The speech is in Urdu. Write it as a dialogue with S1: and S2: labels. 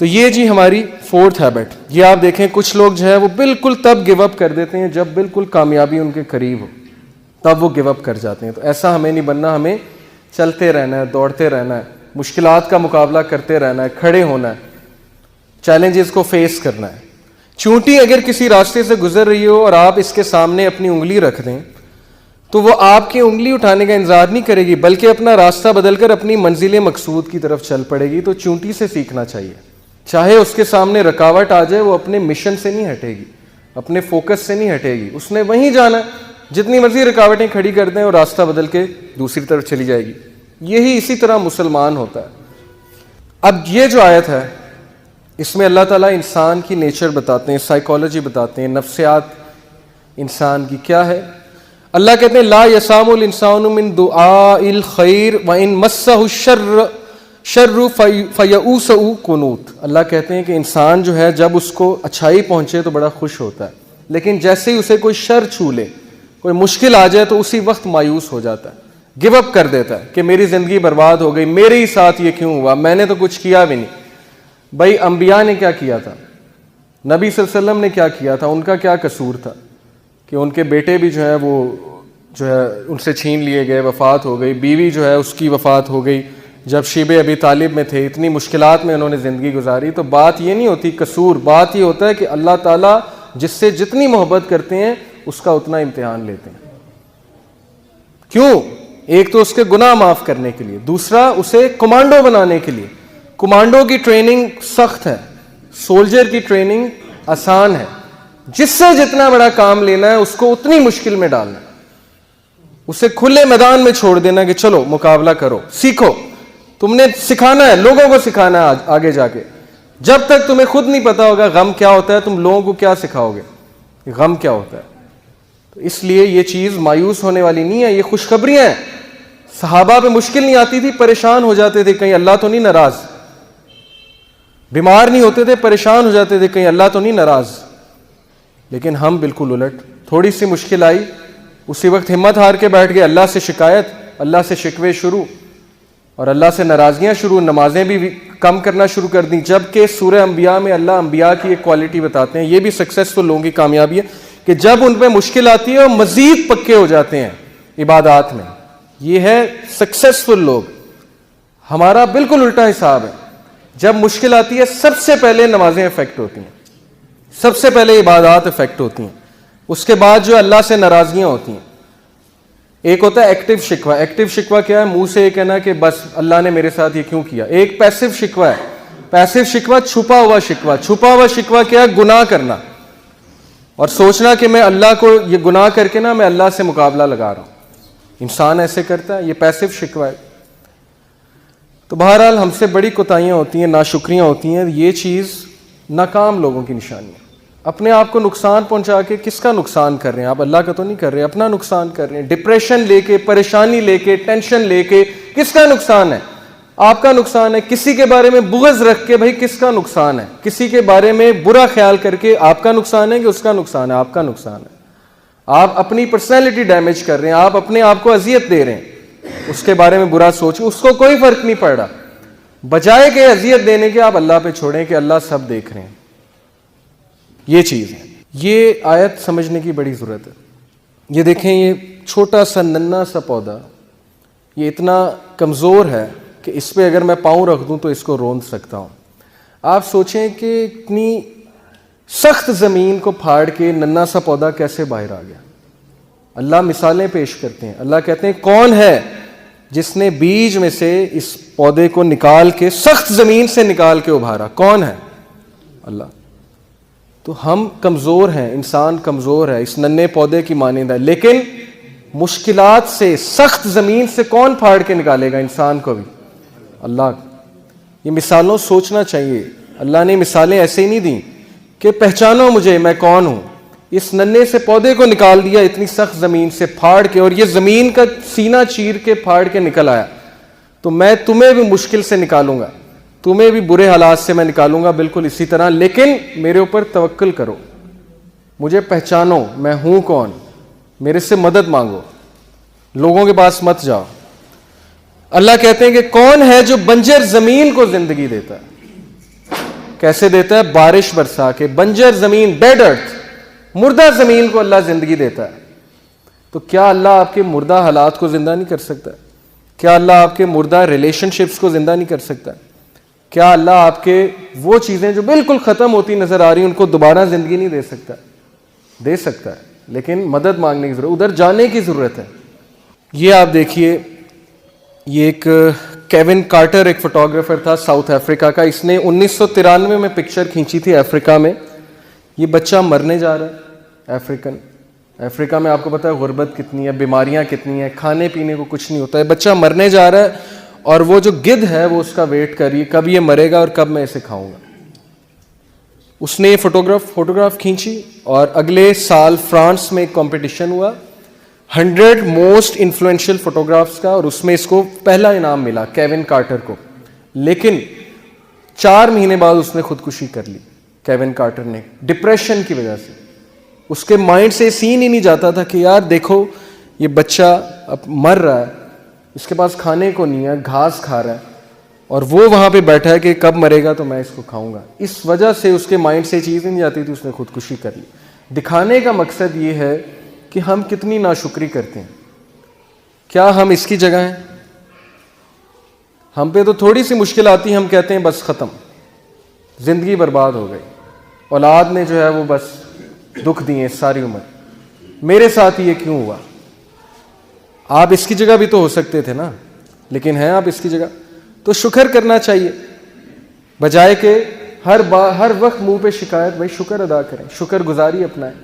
S1: تو یہ جی ہماری فورتھ ہیبٹ. یہ آپ دیکھیں کچھ لوگ جو ہے وہ بالکل تب گیو اپ کر دیتے ہیں جب بالکل کامیابی ان کے قریب ہو, تب وہ گیو اپ کر جاتے ہیں. تو ایسا ہمیں نہیں بننا, ہمیں چلتے رہنا ہے, دوڑتے رہنا ہے, مشکلات کا مقابلہ کرتے رہنا ہے, کھڑے ہونا ہے, چیلنجز کو فیس کرنا ہے. چونٹی اگر کسی راستے سے گزر رہی ہو اور آپ اس کے سامنے اپنی انگلی رکھ دیں تو وہ آپ کی انگلی اٹھانے کا انتظار نہیں کرے گی, بلکہ اپنا راستہ بدل کر اپنی منزل مقصود کی طرف چل پڑے گی. تو چونٹی سے سیکھنا چاہیے, چاہے اس کے سامنے رکاوٹ آ جائے وہ اپنے مشن سے نہیں ہٹے گی, اپنے فوکس سے نہیں ہٹے گی, اس نے وہیں جانا ہے. جتنی مرضی رکاوٹیں کھڑی کر دیں اور راستہ بدل کے دوسری طرف چلی جائے گی. یہی اسی طرح مسلمان ہوتا ہے. اب یہ جو آیت ہے اس میں اللہ تعالیٰ انسان کی نیچر بتاتے ہیں, سائیکالوجی بتاتے ہیں, نفسیات انسان کی کیا ہے. اللہ کہتے ہیں لا یسام الانسان من دعاء الخیر وان مسہ الشر شر فیئوس قنوط. اللہ کہتے ہیں کہ انسان جو ہے جب اس کو اچھائی پہنچے تو بڑا خوش ہوتا ہے, لیکن جیسے ہی اسے کوئی شر چھو لے, کوئی مشکل آ جائے تو اسی وقت مایوس ہو جاتا ہے, گیو اپ کر دیتا ہے کہ میری زندگی برباد ہو گئی, میرے ہی ساتھ یہ کیوں ہوا, میں نے تو کچھ کیا بھی نہیں. بھائی انبیاء نے کیا کیا تھا, نبی صلی اللہ علیہ وسلم نے کیا کیا تھا, ان کا کیا قصور تھا کہ ان کے بیٹے بھی جو ہے وہ جو ہے ان سے چھین لیے گئے, وفات ہو گئی, بیوی جو ہے اس کی وفات ہو گئی جب شیب ابی طالب میں تھے, اتنی مشکلات میں انہوں نے زندگی گزاری. تو بات یہ نہیں ہوتی قصور, بات یہ ہوتا ہے کہ اللہ تعالیٰ جس سے جتنی محبت کرتے ہیں اس کا اتنا امتحان لیتے ہیں. کیوں؟ ایک تو اس کے گناہ معاف کرنے کے لیے, دوسرا اسے کمانڈو بنانے کے لیے. کمانڈو کی ٹریننگ سخت ہے, سولجر کی ٹریننگ آسان ہے. جس سے جتنا بڑا کام لینا ہے اس کو اتنی مشکل میں ڈالنا ہے, اسے کھلے میدان میں چھوڑ دینا کہ چلو مقابلہ کرو, سیکھو. تم نے سکھانا ہے, لوگوں کو سکھانا ہے آگے جا کے. جب تک تمہیں خود نہیں پتا ہوگا غم کیا ہوتا ہے, تم لوگوں کو کیا سکھاؤ گے غم کیا ہوتا ہے. تو اس لیے یہ چیز مایوس ہونے والی نہیں ہے, یہ خوشخبریاں ہیں. صحابہ پہ مشکل نہیں آتی تھی, پریشان ہو جاتے تھے کہیں اللہ تو نہیں ناراض. بیمار نہیں ہوتے تھے, پریشان ہو جاتے تھے کہیں اللہ تو نہیں ناراض. لیکن ہم بالکل الٹ, تھوڑی سی مشکل آئی اسی وقت ہمت ہار کے بیٹھ گئے, اللہ سے شکایت, اللہ سے شکوے شروع اور اللہ سے ناراضگیاں شروع, نمازیں بھی کم کرنا شروع کر دیں. جبکہ سورہ انبیاء میں اللہ انبیاء کی ایک کوالٹی بتاتے ہیں, یہ بھی سکسیسفل لوگوں کی کامیابی ہے کہ جب ان پہ مشکل آتی ہے وہ مزید پکے ہو جاتے ہیں عبادات میں. یہ ہے سکسیسفل لوگ. ہمارا بالکل الٹا حساب ہے, جب مشکل آتی ہے سب سے پہلے نمازیں افیکٹ ہوتی ہیں, سب سے پہلے عبادات افیکٹ ہوتی ہیں, اس کے بعد جو اللہ سے ناراضگیاں ہوتی ہیں. ایک ہوتا ہے ایکٹیو شکوہ. ایکٹیو شکوہ کیا ہے؟ منہ سے یہ کہنا کہ بس اللہ نے میرے ساتھ یہ کیوں کیا. ایک پیسو شکوہ ہے. پیسو شکوہ چھپا ہوا شکوہ. چھپا ہوا شکوہ کیا ہے؟ گناہ کرنا اور سوچنا کہ میں اللہ کو یہ گناہ کر کے نا میں اللہ سے مقابلہ لگا رہا ہوں. انسان ایسے کرتا ہے, یہ پیسو شکوہ ہے. تو بہرحال ہم سے بڑی کوتاہیاں ہوتی ہیں, ناشکریاں ہوتی ہیں. یہ چیز ناکام لوگوں کی نشانی ہے. اپنے آپ کو نقصان پہنچا کے کس کا نقصان کر رہے ہیں آپ؟ اللہ کا تو نہیں کر رہے, اپنا نقصان کر رہے ہیں. ڈپریشن لے کے, پریشانی لے کے, ٹینشن لے کے کس کا نقصان ہے؟ آپ کا نقصان ہے. کسی کے بارے میں بغض رکھ کے بھائی کس کا نقصان ہے؟ کسی کے بارے میں برا خیال کر کے آپ کا نقصان ہے کہ اس کا نقصان ہے؟ آپ کا نقصان ہے. آپ اپنی پرسنالٹی ڈیمیج کر رہے ہیں, آپ اپنے آپ کو اذیت دے رہے ہیں, اس کے بارے میں برا سوچیں, اس کو کوئی فرق نہیں پڑ رہا. بجائے کہ اذیت دینے کے آپ اللہ پہ چھوڑیں کہ اللہ سب دیکھ رہے ہیں. یہ چیز ہے. یہ آیت سمجھنے کی بڑی ضرورت ہے. یہ دیکھیں, یہ چھوٹا سا ننھا سا پودا یہ اتنا کمزور ہے کہ اس پہ اگر میں پاؤں رکھ دوں تو اس کو روند سکتا ہوں. آپ سوچیں کہ اتنی سخت زمین کو پھاڑ کے ننھا سا پودا کیسے باہر آ گیا. اللہ مثالیں پیش کرتے ہیں. اللہ کہتے ہیں کون ہے جس نے بیج میں سے اس پودے کو نکال کے سخت زمین سے نکال کے ابھارا؟ کون ہے؟ اللہ. تو ہم کمزور ہیں, انسان کمزور ہے, اس ننھے پودے کی مانند ہے, لیکن مشکلات سے, سخت زمین سے کون پھاڑ کے نکالے گا انسان کو بھی؟ اللہ. یہ مثالوں سوچنا چاہیے. اللہ نے مثالیں ایسے ہی نہیں دیں کہ پہچانو مجھے میں کون ہوں. اس ننھے سے پودے کو نکال دیا اتنی سخت زمین سے پھاڑ کے, اور یہ زمین کا سینہ چیر کے پھاڑ کے نکل آیا. تو میں تمہیں بھی مشکل سے نکالوں گا, تمہیں بھی برے حالات سے میں نکالوں گا بالکل اسی طرح. لیکن میرے اوپر توکل کرو, مجھے پہچانو میں ہوں کون, میرے سے مدد مانگو, لوگوں کے پاس مت جاؤ. اللہ کہتے ہیں کہ کون ہے جو بنجر زمین کو زندگی دیتا ہے؟ کیسے دیتا ہے؟ بارش برسا کے، بنجر زمین، ڈیڈ ارتھ، مردہ زمین کو اللہ زندگی دیتا ہے. تو کیا اللہ آپ کے مردہ حالات کو زندہ نہیں کر سکتا؟ کیا اللہ آپ کے مردہ ریلیشن شپس کو زندہ نہیں کر سکتا؟ کیا اللہ آپ کے وہ چیزیں جو بالکل ختم ہوتی نظر آ رہی ہیں ان کو دوبارہ زندگی نہیں دے سکتا؟ دے سکتا ہے، لیکن مدد مانگنے کی ضرورت، ادھر جانے کی ضرورت ہے. یہ آپ دیکھیے، یہ ایک کیون کارٹر ایک فوٹوگرافر تھا ساؤتھ افریقہ کا. اس نے 1993 میں پکچر کھینچی تھی افریقہ میں. یہ بچہ مرنے جا رہا ہے. افریقہ میں آپ کو پتا ہے غربت کتنی ہے، بیماریاں کتنی ہیں، کھانے پینے کو کچھ نہیں ہوتا ہے. بچہ مرنے جا رہا ہے اور وہ جو گدھ ہے وہ اس کا ویٹ کر رہی ہے، کب یہ مرے گا اور کب میں اسے کھاؤں گا. اس نے یہ فوٹوگراف کھینچی اور اگلے سال فرانس میں ایک کمپٹیشن ہوا 100 موسٹ انفلوئنشل فوٹوگرافس کا، اور اس میں اس کو پہلا انعام ملا کیون کارٹر کو. لیکن 4 مہینے بعد اس نے خودکشی کر لی. کیون کارٹر نے ڈپریشن کی وجہ سے، اس کے مائنڈ سے سین ہی نہیں جاتا تھا کہ یار دیکھو یہ بچہ اب مر رہا ہے، اس کے پاس کھانے کو نہیں ہے، گھاس کھا رہا ہے، اور وہ وہاں پہ بیٹھا ہے کہ کب مرے گا تو میں اس کو کھاؤں گا. اس وجہ سے اس کے مائنڈ سے چیز نہیں جاتی تھی، اس نے خودکشی کر لی. دکھانے کا مقصد یہ ہے کہ ہم کتنی ناشکری کرتے ہیں. کیا ہم اس کی جگہ ہیں؟ ہم پہ تو تھوڑی سی مشکل آتی ہے، ہم کہتے ہیں بس ختم، زندگی برباد ہو گئی، اولاد نے جو ہے وہ بس دکھ دیے ساری عمر، میرے ساتھ یہ کیوں ہوا؟ آپ اس کی جگہ بھی تو ہو سکتے تھے نا، لیکن ہیں آپ اس کی جگہ. تو شکر کرنا چاہیے، بجائے کہ ہر وقت منہ پہ شکایت. بھائی شکر ادا کریں، شکر گزاری اپنائیں.